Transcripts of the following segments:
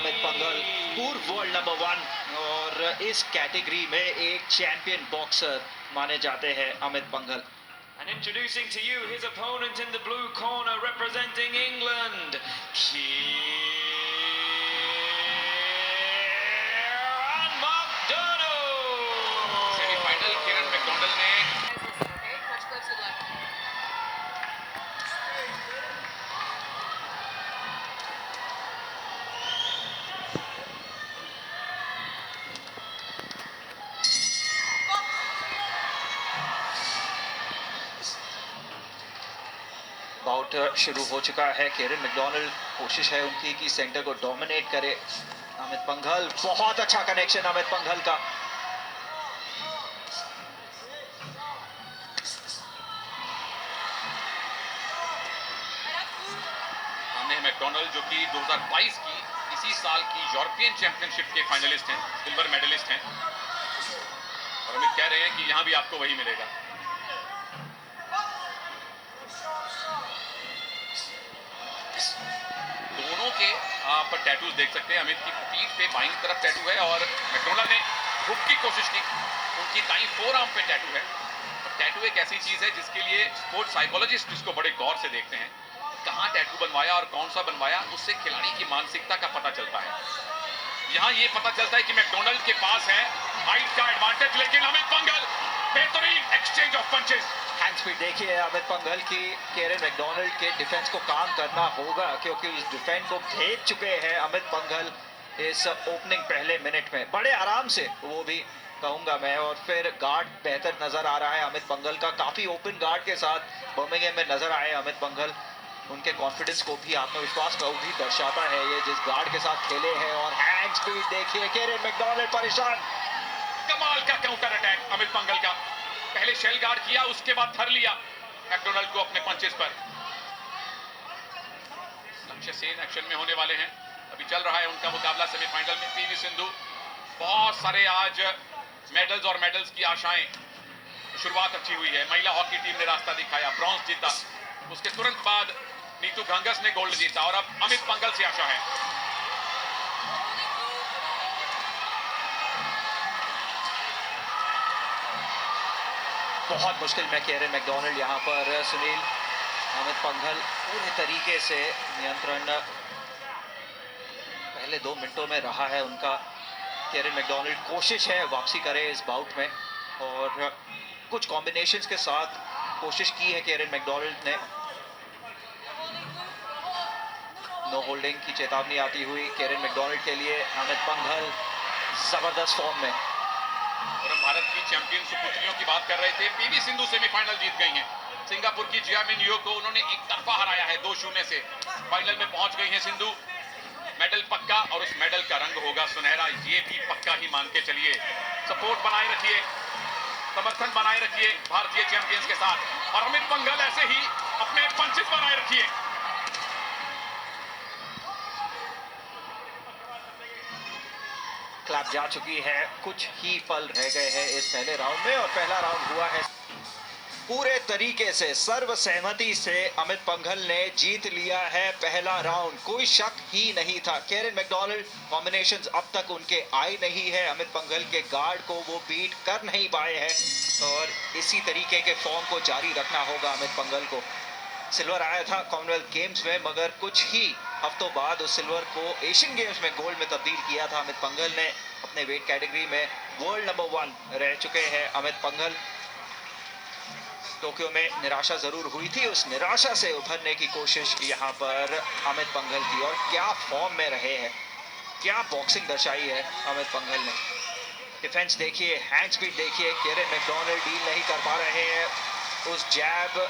अमित पंघल, पूर्व world number 1 और इस कैटेगरी में एक चैंपियन बॉक्सर माने जाते हैं Amit Panghal. And introducing to you his opponent in the blue corner representing England, Kieran McDonald. Semifinal Kieran McDonald ने बाउट शुरू हो चुका है। केरन मैकडोनल्ड, कोशिश है उनकी कि सेंटर को डोमिनेट करे अमित पंघल। बहुत अच्छा कनेक्शन अमित पंघल का। हमने मैकडोनल्ड जो कि 2022 की इसी साल की यूरोपियन चैंपियनशिप के फाइनलिस्ट हैं, सिल्वर मेडलिस्ट हैं, और अमित कह रहे हैं कि यहां भी आपको वही मिलेगा। दोनों के आप टैटूज देख सकते हैं। अमित की पीठ पे बाईं तरफ टैटू है और मैकडोनल्ड ने हुक की कोशिश की, उनकी दाईं फोरआर्म पे टैटू है। और टैटू एक ऐसी चीज है जिसके लिए स्पोर्ट्स साइकोलॉजिस्ट इसको बड़े गौर से देखते हैं। कहां टैटू बनवाया और कौन सा बनवाया, उससे खिलाड़ी की मानसिकता का पता चलता है। यहां ये पता चलता है कि मैकडोनल्ड के पास है हाइट का एडवांटेज, लेकिन अमित पंघल बेहतरीन exchange of punches. Hand speed देखिए अमित पंघल की। केरन मैकडोनल्ड के डिफेंस को काम करना होगा क्योंकि इस डिफेंस को भेज चुके हैं अमित पंघल इस ओपनिंग पहले मिनट में बड़े आराम से, वो भी कहूंगा मैं। और फिर गार्ड बेहतर नजर आ रहा है अमित पंघल का, काफी ओपन गार्ड के साथ बर्मिंघम में नजर आए अमित पंघल। उनके कॉन्फिडेंस को भी, आत्मविश्वास को भी दर्शाता है ये जिस गार्ड के साथ खेले हैं। और हैंड स्पीड देखिए, केरन मैकडोनल्ड परेशान। कमाल का काउंटर अटैक अमित पंघल का। पहले शेल गार्ड किया, उसके बाद धर लिया मैकडोनल्ड को अपने पंचेस पर। लक्ष्य सेन एक्शन में होने वाले हैं। अभी चल रहा है उनका मुकाबला सेमीफाइनल में। पीवी सिंधु, बहुत सारे आज मेडल्स और मेडल्स की आशाएं। शुरुआत अच्छी हुई है, महिला हॉकी टीम ने रास्ता दिखाया, ब्रॉन्ज जीता। उसके तुरंत बाद नीतू घंगस ने गोल्ड जीता और अब अमित पंघल से आशा है। बहुत मुश्किल में केरन मैकडोनल्ड यहाँ पर सुनील। अमित पंघल पूरे तरीके से नियंत्रण पहले 2 मिनटों में रहा है उनका। केरन मैकडोनल्ड कोशिश है वापसी करे इस बाउट में और कुछ कॉम्बिनेशंस के साथ कोशिश की है केरन मैकडोनल्ड ने। नो होल्डिंग की चेतावनी आती हुई केरन मैकडोनल्ड के लिए। अमित पंघल जबरदस्त फॉर्म में। और हम भारत की चैंपियन सुपुत्रियों की बात कर रहे थे। पीवी सिंधु सेमीफाइनल जीत गई हैं। सिंगापुर की जिया मिन यो को उन्होंने एक तरफा हराया है 2-0 से। फाइनल में पहुंच गई हैं सिंधु। मेडल पक्का और उस मेडल का रंग होगा सुनहरा, ये भी पक्का ही मान के चलिए। सपोर्ट बनाए रखिए, समर्थन बनाए रखिए भारतीय चैंपियंस के साथ, और अमित पंघल ऐसे ही अपने पंचेस बनाए रखिए। क्लैप जा चुकी है, कुछ ही पल रह गए हैं इस पहले राउंड में और पहला राउंड हुआ है पूरे तरीके से सर्वसहमति से। अमित पंघल ने जीत लिया है पहला राउंड, कोई शक ही नहीं था। केरन मैकडोनल्ड कॉम्बिनेशंस अब तक उनके आए नहीं है, अमित पंघल के गार्ड को वो बीट कर नहीं पाए हैं और इसी तरीके के फॉर्म को जारी रखना होगा अमित पंघल को। सिल्वर आया था कॉमनवेल्थ गेम्स में, मगर कुछ ही हफ्तों बाद उस सिल्वर को एशियन गेम्स में गोल्ड में तब्दील किया था अमित पंघल ने। अपने वेट कैटेगरी में वर्ल्ड नंबर 1 रह चुके हैं अमित पंघल। टोक्यो में निराशा जरूर हुई थी, उस निराशा से उभरने की कोशिश यहाँ पर अमित पंघल की। और क्या फॉर्म में रहे हैं, क्या बॉक्सिंग दर्शाई है अमित पंघल ने। डिफेंस देखिए, हैंड स्पीड देखिए। केरन मैकडोनल्ड डील नहीं कर पा रहे हैं, उस जैब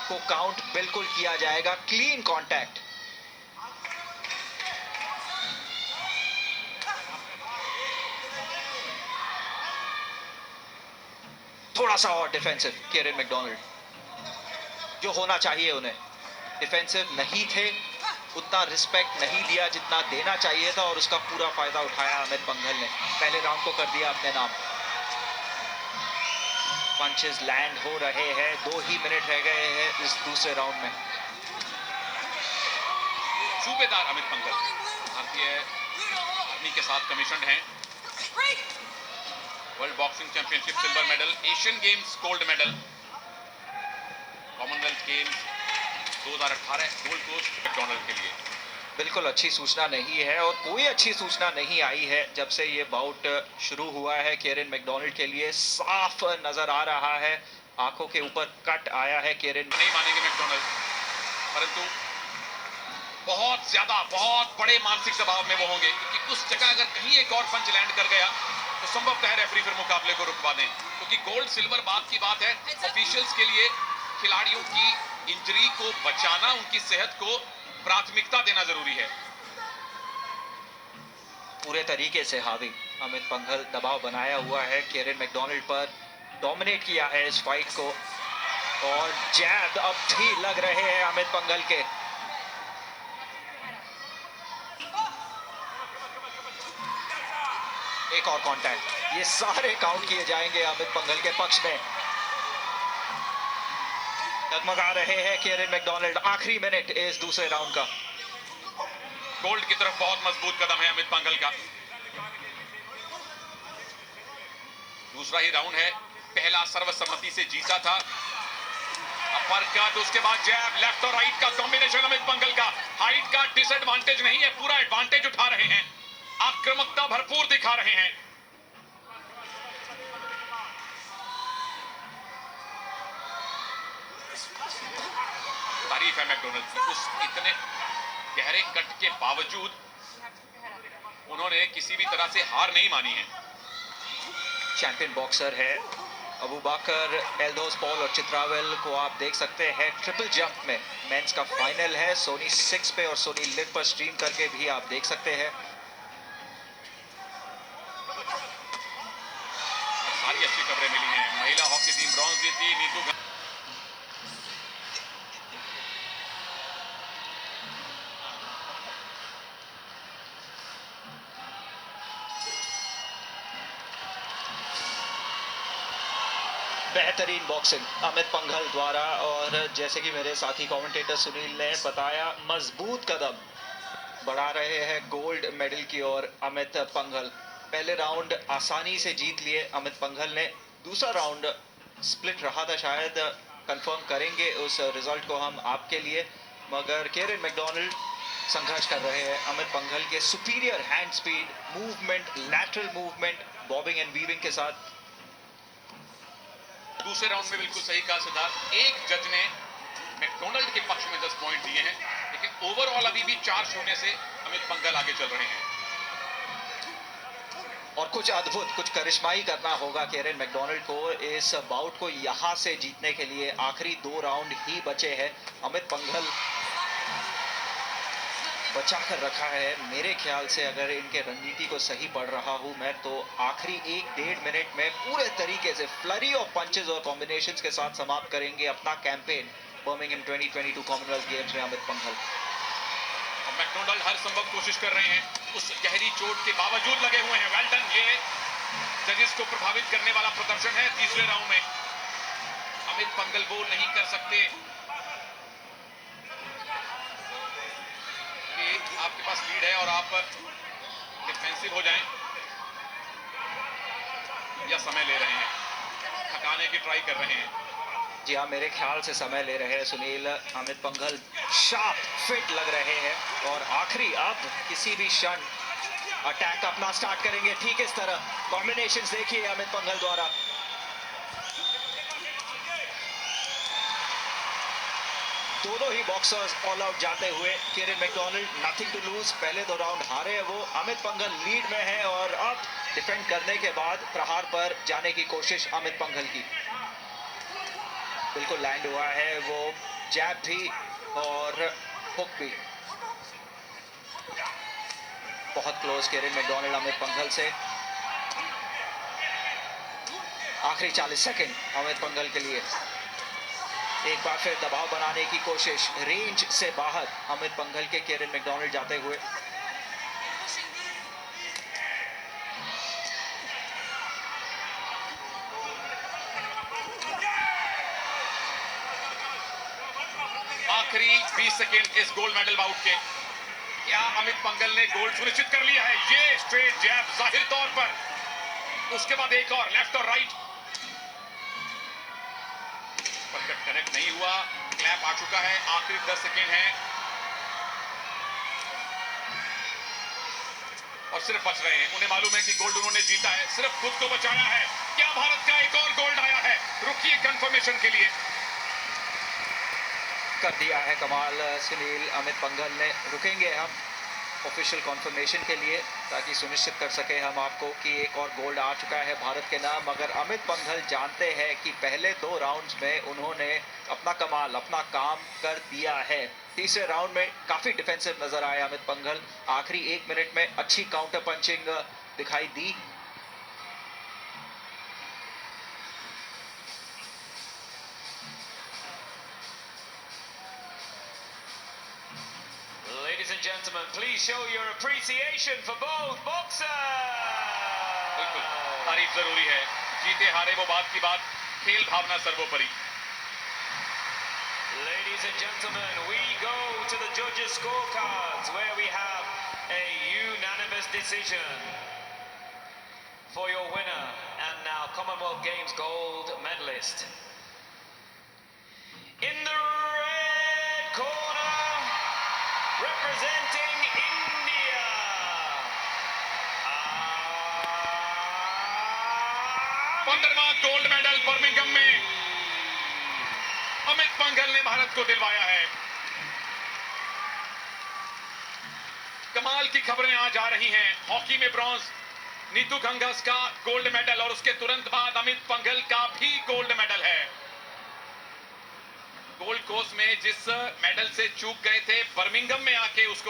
को काउंट बिल्कुल किया जाएगा। Clean contact. थोड़ा सा और डिफेंसिव केरन मैकडोनल्ड, जो होना चाहिए उन्हें। डिफेंसिव नहीं थे, उतना रिस्पेक्ट नहीं दिया जितना देना चाहिए था और उसका पूरा फायदा उठाया अमित पंघल ने। पहले राउंड को कर दिया अपने नाम। पंचेस लैंड हो रहे हैं, 2 ही मिनट रह गए हैं इस दूसरे राउंड में। सूबेदार अमित पंघल, भारतीय आर्मी के साथ कमीशन हैं। World boxing championship silver medal, Asian games gold medal, Commonwealth games 2018 Gold Coast McDonald के लिए। बिल्कुल अच्छी सूचना नहीं है और कोई अच्छी सूचना नहीं आई है जब से ये बाउट शुरू हुआ है। केरिन मैकडोनल्ड के लिए साफ नजर आ रहा है, आंखों के ऊपर कट आया है। केरिन नहीं मानेंगे मैकडोनल्ड, परंतु बहुत बड़े मानसिक दबाव में वो होंगे, क्योंकि उस जगह अगर कहीं एक और पंच लैंड कर गया तो संभवतः रेफरी फिर मुकाबले को रुकवा दें, क्योंकि गोल्ड सिल्वर बात की बात है। ऑफिशियल्स के लिए खिलाड़ियों की इंजरी को बचाना, उनकी सेहत को प्राथमिकता देना जरूरी है। पूरे तरीके से हावी अमित पंघल दबाव बनाया हुआ है केरिन मैकडोनल्ड पर, डोमिनेट किया है इस फाइट को और जैब अब भी लग रहे हैं अमित पंघल के। एक और कांटेक्ट, ये सारे काउंट किए जाएंगे अमित पंघल के पक्ष में। डगमगा रहे हैं केरिन मैकडोनल्ड, आखिरी मिनट इस दूसरे राउंड का। गोल्ड की तरफ बहुत मजबूत कदम है अमित पंघल का। दूसरा ही राउंड है, पहला सर्वसम्मति से जीता था। अपर उसके बाद जैब, लेफ्ट और राइट का कॉम्बिनेशन अमित पंघल का। हाइट का डिसएडवांटेज नहीं है, पूरा एडवांटेज उठा रहे हैं, आक्रामकता भरपूर दिखा रहे हैं। तारीफ है मैकडोनल्ड की, उस इतने गहरे कट के बावजूद उन्होंने किसी भी तरह से हार नहीं मानी है। चैंपियन बॉक्सर है अबूबकर एल्दोस पॉल और चित्रावेल को आप देख सकते हैं ट्रिपल जंप में। मेंस का फाइनल है, सोनी 6 पे और सोनी लिव पर स्ट्रीम करके भी आप देख सकते हैं। सारी अच्छी खबरें मिली हैं। महिला हॉकी टीम ब्रॉन्ज जीती, नीतू बेहतरीन बॉक्सिंग अमित पंघल द्वारा, और जैसे कि मेरे साथी कमेंटेटर सुनील ने बताया, मजबूत कदम बढ़ा रहे हैं गोल्ड मेडल की ओर अमित पंघल। पहले राउंड आसानी से जीत लिए अमित पंघल ने, दूसरा राउंड स्प्लिट रहा था शायद, कंफर्म करेंगे उस रिजल्ट को हम आपके लिए, मगर केरिन मैकडोनल्ड संघर्ष कर रहे हैं अमित पंघल के superior hand speed, movement, lateral movement, bobbing and weaving के साथ। दूसरे राउंड में बिल्कुल सही कहा सिद्धार्थ, एक जज ने मैकडोनल्ड के पक्ष में 10 पॉइंट दिए हैं, लेकिन ओवरऑल अभी भी 4-0 से अमित पंघल आगे चल रहे हैं। और कुछ अद्भुत, कुछ करिश्माई करना होगा केरिन मैकडोनल्ड को इस बाउट को यहां से जीतने के लिए। आखिरी 2 राउंड ही बचे हैं, अमित पंघल बचा कर रखा है मेरे ख्याल से। अगर इनके रणनीति को सही पढ़ रहा हूं मैं, तो आखिरी 1-1.5 मिनट में पूरे तरीके से फ्लरी ऑफ पंचेस और कॉम्बिनेशंस के साथ समाप्त करेंगे अपना कैंपेन बर्मिंघम 2022 कॉमनवेल्थ गेम्स में अमित पंघल। और मैकडोनल्ड हर संभव कोशिश कर रहे हैं, उस गहरी चोट के बावजूद लगे हुए हैं। वेल डन, ये जजेस को प्रभावित करने वाला प्रदर्शन है तीसरे राउंड में। अमित पंघल वो नहीं कर सकते कि आपके पास लीड है और आप डिफेंसिव हो जाएं, या समय ले रहे हैं, थकाने की ट्राई कर रहे हैं। जी हाँ, मेरे ख्याल से समय ले रहे हैं सुनील। अमित पंघल शार्प फिट लग रहे हैं और आखिरी अब किसी भी क्षण अटैक अपना स्टार्ट करेंगे। ठीक इस तरह कॉम्बिनेशंस देखिए अमित पंघल द्वारा। दोनों ही बॉक्सर्स ऑल आउट जाते हुए। Kiaran McDonald nothing to lose, पहले 2 राउंड हारे हैं वो। अमित पंघल लीड में है और अब डिफेंड करने के बाद प्रहार पर जाने की कोशिश अमित पंघल की। बिल्कुल लैंड हुआ है वो जैब भी और हुक भी। बहुत close Kiaran McDonald Amit Panghal से। आखिरी 40 सेकंड अमित पंघल के लिए। एक बार फिर दबाव बनाने की कोशिश, रेंज से बाहर अमित पंघल के केरिन मैकडोनल्ड जाते हुए। आखिरी 20 सेकेंड इस गोल्ड मेडल बाउट के। क्या अमित पंघल ने गोल्ड सुनिश्चित कर लिया है? ये स्ट्रेट जैब जाहिर तौर पर, उसके बाद एक और लेफ्ट और राइट, परफेक्ट कनेक्ट नहीं हुआ। क्लैप आ चुका है, आखिरी 10 सेकेंड है और सिर्फ बच रहे हैं। उन्हें मालूम है कि गोल्ड उन्होंने जीता है, सिर्फ खुद को बचाया है। क्या भारत का एक और गोल्ड आया है? रुकिए कंफर्मेशन के लिए। कर दिया है कमाल सुनील अमित पंघल ने। रुकेंगे हम ऑफिशियल कॉन्फर्मेशन के लिए ताकि सुनिश्चित कर सके हम आपको कि एक और गोल्ड आ चुका है भारत के नाम। मगर अमित पंघल जानते हैं कि पहले 2 राउंड्स में उन्होंने अपना कमाल, अपना काम कर दिया है। तीसरे राउंड में काफ़ी डिफेंसिव नजर आए अमित पंघल। आखिरी 1 मिनट में अच्छी काउंटर पंचिंग दिखाई दी। Ladies and gentlemen, please show your appreciation for both boxers. बिल्कुल, तारीफ जरूरी है। जीते हारे वो बात की बात, खेल भावना सर्वोपरि। Ladies and gentlemen, we go to the judges' scorecards where we have a unanimous decision for your winner and now Commonwealth Games gold medalist. In the red corner, representing India, Amit 15वां gold medal Birmingham में अमित पंघल ने भारत को दिलवाया है। कमाल की खबरें आज आ रही हैं। हॉकी में ब्रॉन्ज, नीतू घंघस का गोल्ड मेडल और उसके तुरंत बाद अमित पंघल का भी गोल्ड मेडल है। गोल्ड कोस्ट में जिस मेडल से चूक गए थे, बर्मिंघम में आके उसको